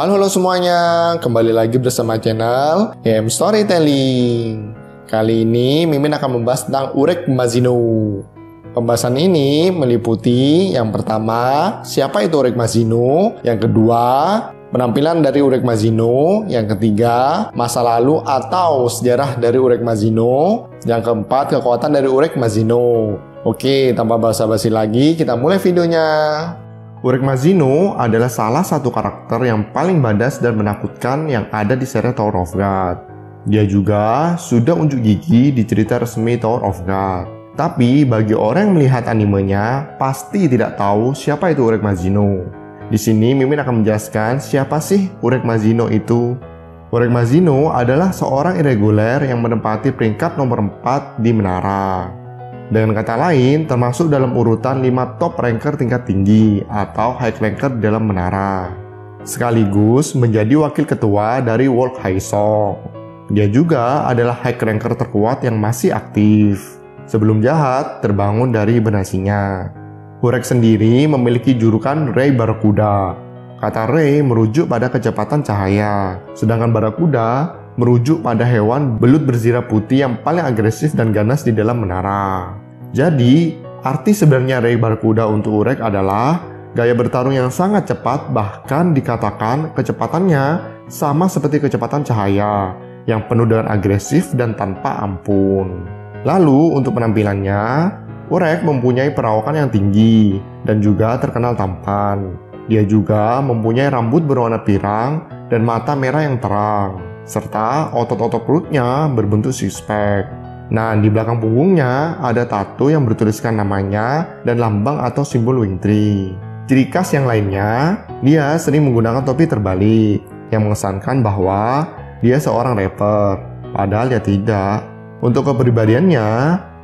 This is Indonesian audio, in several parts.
Halo semuanya, kembali lagi bersama channel EM Storytelling. Kali ini Mimin akan membahas tentang Urek Mazino. Pembahasan ini meliputi yang pertama, siapa itu Urek Mazino, yang kedua, penampilan dari Urek Mazino, yang ketiga, masa lalu atau sejarah dari Urek Mazino, yang keempat, kekuatan dari Urek Mazino. Oke, tanpa basa-basi lagi, kita mulai videonya. Urek Mazino adalah salah satu karakter yang paling badas dan menakutkan yang ada di serial Tower of God. Dia juga sudah unjuk gigi di cerita resmi Tower of God. Tapi bagi orang yang melihat animenya, pasti tidak tahu siapa itu Urek Mazino. Di sini Mimin akan menjelaskan siapa sih Urek Mazino itu. Urek Mazino adalah seorang irreguler yang menempati peringkat nomor 4 di menara. Dengan kata lain, termasuk dalam urutan 5 top ranker tingkat tinggi atau high ranker dalam menara. Sekaligus menjadi wakil ketua dari World High Shock. Dia juga adalah high ranker terkuat yang masih aktif. Sebelum jahat terbangun dari hibernasinya. Urek sendiri memiliki julukan Ray Barakuda. Kata Ray merujuk pada kecepatan cahaya, sedangkan Barakuda merujuk pada hewan belut berzirap putih yang paling agresif dan ganas di dalam menara. Jadi, arti sebenarnya Ray Barakuda untuk Urek adalah gaya bertarung yang sangat cepat, bahkan dikatakan kecepatannya sama seperti kecepatan cahaya, yang penuh dengan agresif dan tanpa ampun. Lalu, untuk penampilannya, Urek mempunyai perawakan yang tinggi dan juga terkenal tampan. Dia juga mempunyai rambut berwarna pirang dan mata merah yang terang, serta otot-otot perutnya berbentuk six-pack. Nah, di belakang punggungnya ada tato yang bertuliskan namanya dan lambang atau simbol wing tree. Ciri khas yang lainnya, dia sering menggunakan topi terbalik yang mengesankan bahwa dia seorang rapper, padahal dia tidak. Untuk kepribadiannya,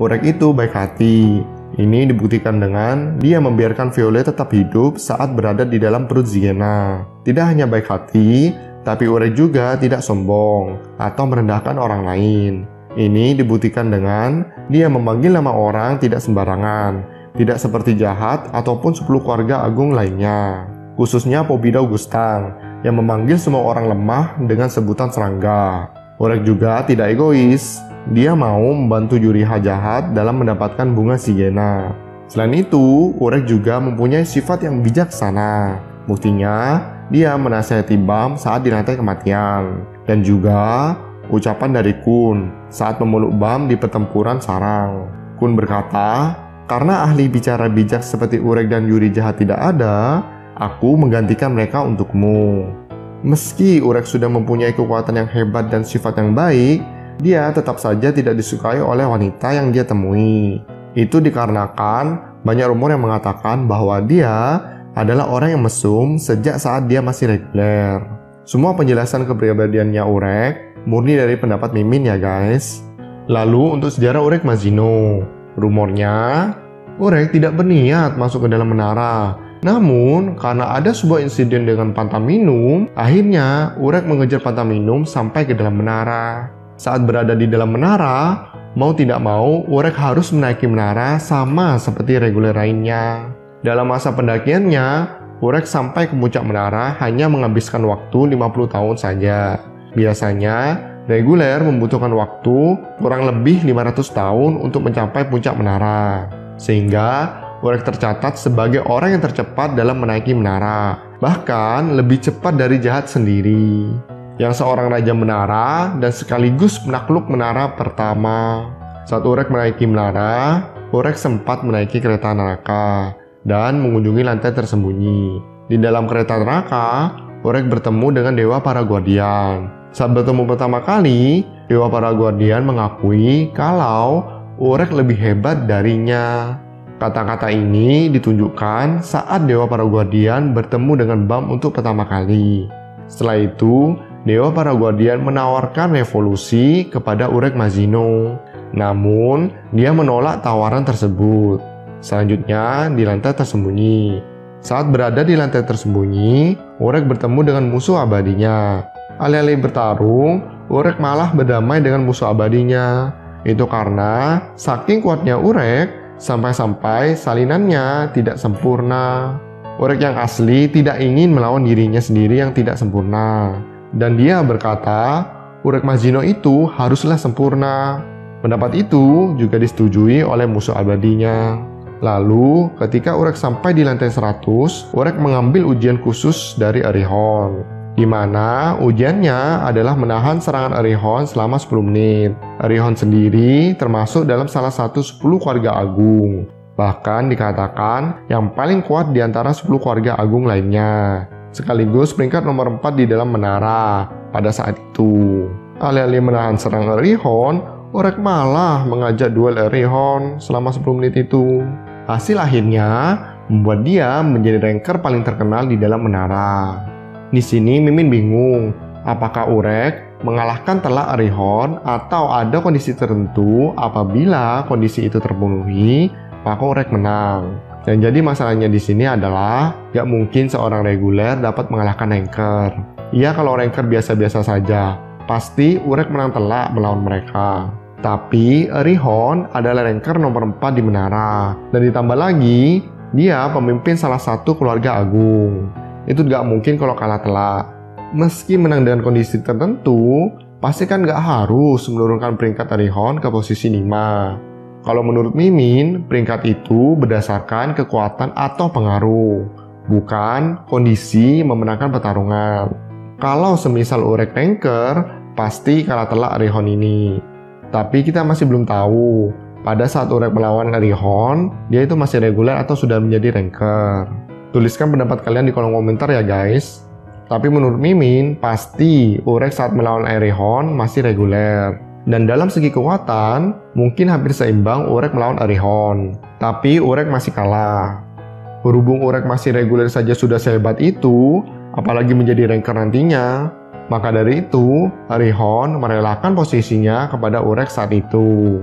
Urek itu baik hati. Ini dibuktikan dengan dia membiarkan Violet tetap hidup saat berada di dalam perut Ziena. Tidak hanya baik hati, tapi Urek juga tidak sombong atau merendahkan orang lain. Ini dibuktikan dengan dia memanggil nama orang tidak sembarangan, tidak seperti jahat ataupun 10 keluarga agung lainnya. Khususnya Pobida Gustang yang memanggil semua orang lemah dengan sebutan serangga. Urek juga tidak egois. Dia mau membantu Yuriha jahat dalam mendapatkan bunga Ziena. Selain itu, Urek juga mempunyai sifat yang bijaksana. Buktinya, dia menasihati Bam saat dilantai kematian. Dan juga ucapan dari Kun saat memeluk Bam di pertempuran sarang. Kun berkata, "Karena ahli bicara bijak seperti Urek dan Yuri jahat tidak ada, aku menggantikan mereka untukmu." Meski Urek sudah mempunyai kekuatan yang hebat dan sifat yang baik, dia tetap saja tidak disukai oleh wanita yang dia temui. Itu dikarenakan banyak rumor yang mengatakan bahwa dia adalah orang yang mesum sejak saat dia masih reguler. Semua penjelasan kepribadiannya Urek murni dari pendapat Mimin ya guys. Lalu untuk sejarah Urek Mazino, rumornya Urek tidak berniat masuk ke dalam menara. Namun karena ada sebuah insiden dengan Pantaminum, akhirnya Urek mengejar Pantaminum sampai ke dalam menara. Saat berada di dalam menara, mau tidak mau Urek harus menaiki menara sama seperti reguler lainnya. Dalam masa pendakiannya, Urek sampai ke puncak menara hanya menghabiskan waktu 50 tahun saja. Biasanya, reguler membutuhkan waktu kurang lebih 500 tahun untuk mencapai puncak menara. Sehingga, Urek tercatat sebagai orang yang tercepat dalam menaiki menara. Bahkan, lebih cepat dari jahat sendiri. Yang seorang raja menara dan sekaligus penakluk menara pertama. Saat Urek menaiki menara, Urek sempat menaiki kereta neraka dan mengunjungi lantai tersembunyi. Di dalam kereta neraka, Urek bertemu dengan Dewa Para Guardian. Saat bertemu pertama kali, Dewa Para Guardian mengakui kalau Urek lebih hebat darinya. Kata-kata ini ditunjukkan saat Dewa Para Guardian bertemu dengan Bam untuk pertama kali. Setelah itu, Dewa Para Guardian menawarkan revolusi kepada Urek Mazino. Namun, dia menolak tawaran tersebut. Selanjutnya, di lantai tersembunyi. Saat berada di lantai tersembunyi, Urek bertemu dengan musuh abadinya. Alih-alih bertarung, Urek malah berdamai dengan musuh abadinya. Itu karena saking kuatnya Urek, sampai-sampai salinannya tidak sempurna. Urek yang asli tidak ingin melawan dirinya sendiri yang tidak sempurna. Dan dia berkata, Urek Mazino itu haruslah sempurna. Pendapat itu juga disetujui oleh musuh abadinya. Lalu, ketika Urek sampai di lantai 100, Urek mengambil ujian khusus dari Erihon, di mana ujiannya adalah menahan serangan Erihon selama 10 menit. Erihon sendiri termasuk dalam salah satu 10 keluarga agung. Bahkan dikatakan yang paling kuat di antara 10 keluarga agung lainnya. Sekaligus peringkat nomor 4 di dalam menara pada saat itu. Alih-alih menahan serangan Erihon, Urek malah mengajak duel Erihon selama 10 menit itu. Hasil akhirnya membuat dia menjadi ranker paling terkenal di dalam menara. Di sini Mimin bingung, apakah Urek mengalahkan telak Erihon atau ada kondisi tertentu apabila kondisi itu terpenuhi, maka Urek menang. Dan jadi masalahnya di sini adalah gak mungkin seorang reguler dapat mengalahkan ranker. Iya, kalau ranker biasa-biasa saja, pasti Urek menang telak melawan mereka. Tapi Erihon adalah ranker nomor 4 di menara. Dan ditambah lagi, dia pemimpin salah satu keluarga agung. Itu gak mungkin kalau kalah telak. Meski menang dengan kondisi tertentu, pasti kan gak harus menurunkan peringkat Erihon ke posisi 5. Kalau menurut Mimin, peringkat itu berdasarkan kekuatan atau pengaruh, bukan kondisi memenangkan pertarungan. Kalau semisal Urek ranker, pasti kalah telak Erihon ini. Tapi kita masih belum tahu, pada saat Urek melawan Erihon, dia itu masih reguler atau sudah menjadi ranker. Tuliskan pendapat kalian di kolom komentar ya guys. Tapi menurut Mimin, pasti Urek saat melawan Erihon masih reguler. Dan dalam segi kekuatan, mungkin hampir seimbang Urek melawan Erihon. Tapi Urek masih kalah. Berhubung Urek masih reguler saja sudah sehebat itu, apalagi menjadi ranker nantinya. Maka dari itu, Erihon merelakan posisinya kepada Urek saat itu.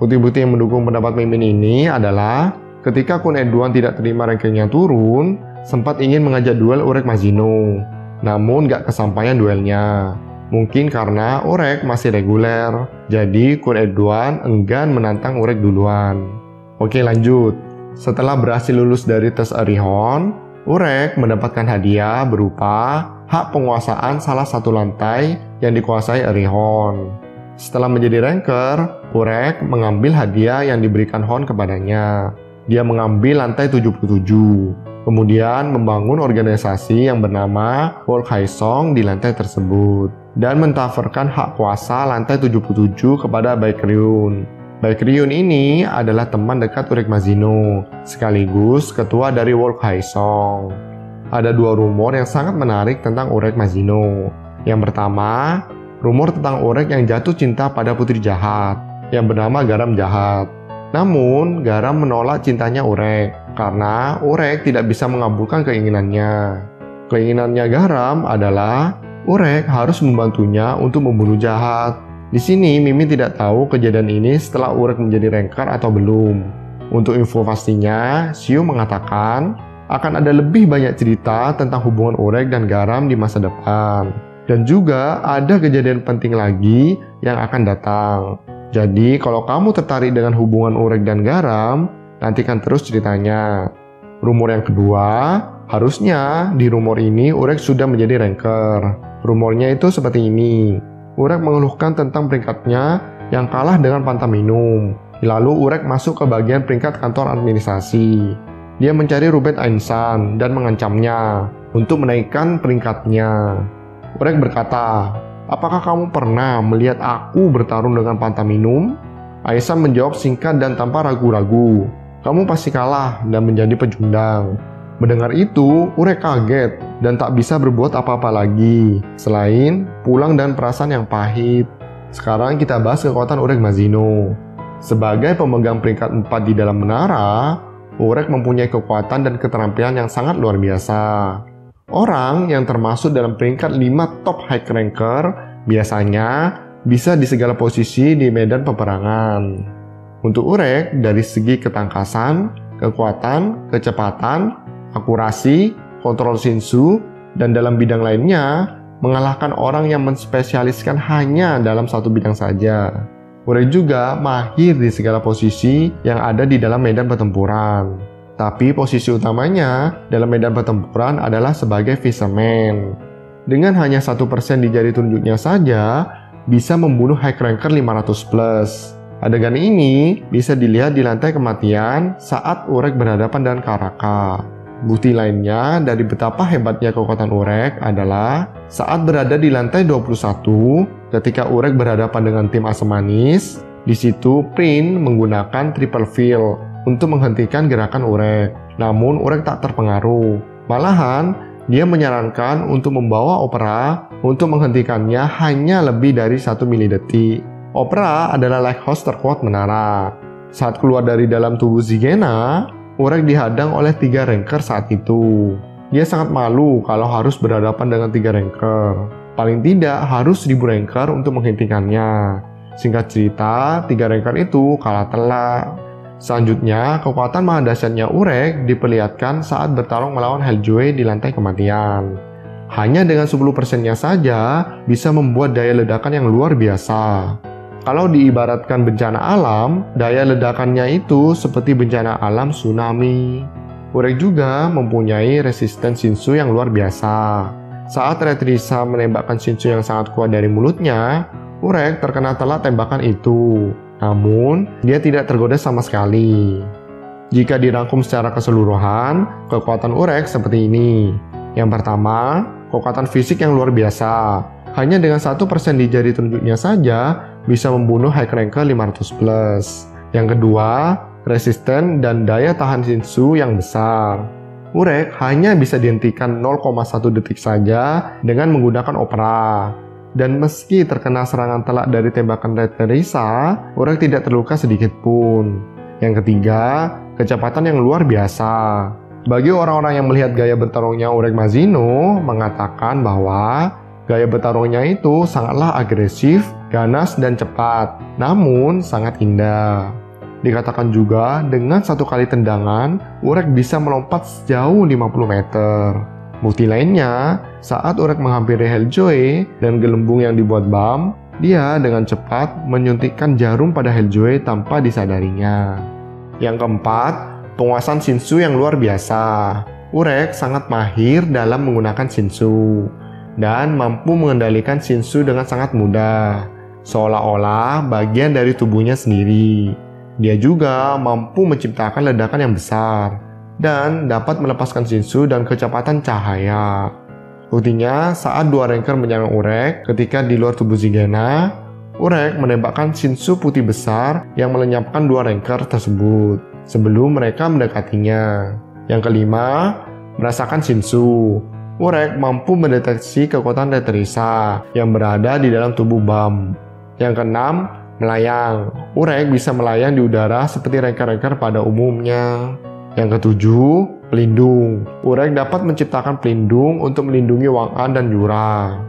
Bukti-bukti yang mendukung pendapat Mimin ini adalah ketika Kun Edwan tidak terima rankingnya turun, sempat ingin mengajak duel Urek Mazino. Namun gak kesampaian duelnya. Mungkin karena Urek masih reguler, jadi Kun Edwan enggan menantang Urek duluan. Oke, lanjut. Setelah berhasil lulus dari tes Erihon, Urek mendapatkan hadiah berupa hak penguasaan salah satu lantai yang dikuasai Erihon. Setelah menjadi ranker, Urek mengambil hadiah yang diberikan Hon kepadanya. Dia mengambil lantai 77. Kemudian membangun organisasi yang bernama World Haesong di lantai tersebut. Dan mentaferkan hak kuasa lantai 77 kepada Baekryun. Baekryun ini adalah teman dekat Urek Mazino, sekaligus ketua dari World Haesong. Ada dua rumor yang sangat menarik tentang Urek Mazino. Yang pertama, rumor tentang Urek yang jatuh cinta pada putri jahat, yang bernama Garam Jahat. Namun, Garam menolak cintanya Urek, karena Urek tidak bisa mengabulkan keinginannya. Keinginannya Garam adalah Urek harus membantunya untuk membunuh jahat. Di sini Mimin tidak tahu kejadian ini setelah Urek menjadi ranker atau belum. Untuk info pastinya, Xiu mengatakan akan ada lebih banyak cerita tentang hubungan Urek dan Garam di masa depan. Dan juga ada kejadian penting lagi yang akan datang. Jadi kalau kamu tertarik dengan hubungan Urek dan Garam, nantikan terus ceritanya. Rumor yang kedua, harusnya di rumor ini Urek sudah menjadi ranker. Rumornya itu seperti ini. Urek mengeluhkan tentang peringkatnya yang kalah dengan Pantaminum. Lalu Urek masuk ke bagian peringkat kantor administrasi. Dia mencari Ruben Ainsan dan mengancamnya untuk menaikkan peringkatnya. Urek berkata, "Apakah kamu pernah melihat aku bertarung dengan Pantaminum?" Ainsan menjawab singkat dan tanpa ragu-ragu, "Kamu pasti kalah dan menjadi pecundang." Mendengar itu, Urek kaget dan tak bisa berbuat apa-apa lagi, selain pulang dan perasaan yang pahit. Sekarang kita bahas kekuatan Urek Mazino. Sebagai pemegang peringkat 4 di dalam menara, Urek mempunyai kekuatan dan keterampilan yang sangat luar biasa. Orang yang termasuk dalam peringkat 5 top high ranker biasanya bisa di segala posisi di medan peperangan. Untuk Urek, dari segi ketangkasan, kekuatan, kecepatan, akurasi, kontrol Shinsu, dan dalam bidang lainnya, mengalahkan orang yang menspesialiskan hanya dalam satu bidang saja. Urek juga mahir di segala posisi yang ada di dalam medan pertempuran. tapi posisi utamanya dalam medan pertempuran adalah sebagai fisherman. Dengan hanya 1% di jari telunjuknya saja, bisa membunuh high ranker 500+. Adegan ini bisa dilihat di lantai kematian saat Urek berhadapan dengan Karaka. Bukti lainnya dari betapa hebatnya kekuatan Urek adalah saat berada di lantai 21 ketika Urek berhadapan dengan tim asam manis. Di situ Prin menggunakan triple fill untuk menghentikan gerakan Urek. Namun Urek tak terpengaruh. Malahan dia menyarankan untuk membawa Opera untuk menghentikannya hanya lebih dari 1 milidetik. Opera adalah lighthouse terkuat menara. Saat keluar dari dalam tubuh Zigena, Urek dihadang oleh 3 ranker saat itu. Dia sangat malu kalau harus berhadapan dengan 3 ranker. Paling tidak harus 1000 ranker untuk menghentikannya. Singkat cerita, 3 ranker itu kalah telak. Selanjutnya, kekuatan maha dahsyatnya Urek diperlihatkan saat bertarung melawan Helljoy di lantai kematian. Hanya dengan 10%-nya saja bisa membuat daya ledakan yang luar biasa. Kalau diibaratkan bencana alam, daya ledakannya itu seperti bencana alam tsunami. Urek juga mempunyai resisten Shinsu yang luar biasa. Saat Red Risa menembakkan Shinsu yang sangat kuat dari mulutnya, Urek terkena telak tembakan itu. Namun, dia tidak tergoda sama sekali. Jika dirangkum secara keseluruhan, kekuatan Urek seperti ini. Yang pertama, kekuatan fisik yang luar biasa. Hanya dengan 1% di jari telunjuknya saja, bisa membunuh high ranker 500+. Yang kedua, resisten dan daya tahan Shinsu yang besar. Urek hanya bisa dihentikan 0,1 detik saja dengan menggunakan Opera. Dan meski terkena serangan telak dari tembakan Red Risa, Urek tidak terluka sedikit pun. Yang ketiga, kecepatan yang luar biasa. Bagi orang-orang yang melihat gaya bertarungnya Urek Mazino, mengatakan bahwa gaya bertarungnya itu sangatlah agresif, ganas, dan cepat, namun sangat indah. Dikatakan juga dengan 1 kali tendangan, Urek bisa melompat sejauh 50 meter. Bukti lainnya, saat Urek menghampiri Helljoy dan gelembung yang dibuat Bam, dia dengan cepat menyuntikkan jarum pada Helljoy tanpa disadarinya. Yang keempat, penguasaan Shinsu yang luar biasa. Urek sangat mahir dalam menggunakan Shinsu dan mampu mengendalikan Shinsu dengan sangat mudah, seolah-olah bagian dari tubuhnya sendiri. Dia juga mampu menciptakan ledakan yang besar dan dapat melepaskan Shinsu dan kecepatan cahaya. Buktinya, saat 2 ranker menyerang Urek ketika di luar tubuh Zigena, Urek menembakkan Shinsu putih besar yang melenyapkan 2 ranker tersebut sebelum mereka mendekatinya. Yang kelima, merasakan Shinsu. Urek mampu mendeteksi kekuatan Red Risa yang berada di dalam tubuh Bam. Yang keenam, melayang. Urek bisa melayang di udara seperti ranker-ranker pada umumnya. Yang ketujuh, pelindung. Urek dapat menciptakan pelindung untuk melindungi Wang An dan Yura.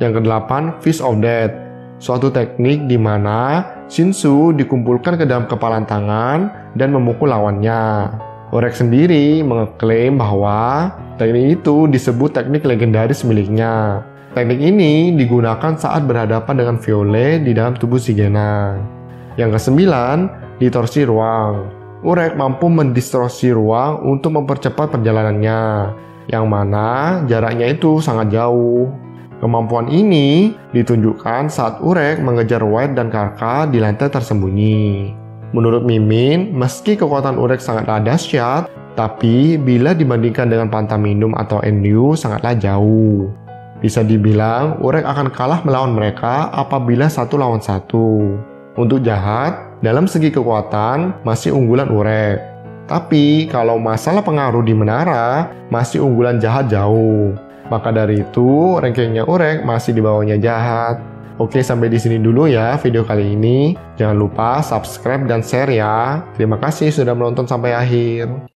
Yang kedelapan, Fist of Death. Suatu teknik di mana Shinsu dikumpulkan ke dalam kepalan tangan dan memukul lawannya. Urek sendiri mengeklaim bahwa teknik itu disebut teknik legendaris miliknya. Teknik ini digunakan saat berhadapan dengan Violet di dalam tubuh Zigena. Yang kesembilan, distorsi ruang. Urek mampu mendistorsi ruang untuk mempercepat perjalanannya, yang mana jaraknya itu sangat jauh. Kemampuan ini ditunjukkan saat Urek mengejar White dan Karka di lantai tersembunyi. Menurut Mimin, meski kekuatan Urek sangatlah dahsyat, tapi bila dibandingkan dengan Pantaminum atau Enryu sangatlah jauh. Bisa dibilang, Urek akan kalah melawan mereka apabila 1 lawan 1. Untuk jahat, dalam segi kekuatan, masih unggulan Urek. Tapi, kalau masalah pengaruh di menara, masih unggulan jahat jauh. Maka dari itu, rankingnya Urek masih di bawahnya jahat. Oke, sampai di sini dulu ya video kali ini. Jangan lupa subscribe dan share ya. Terima kasih sudah menonton sampai akhir.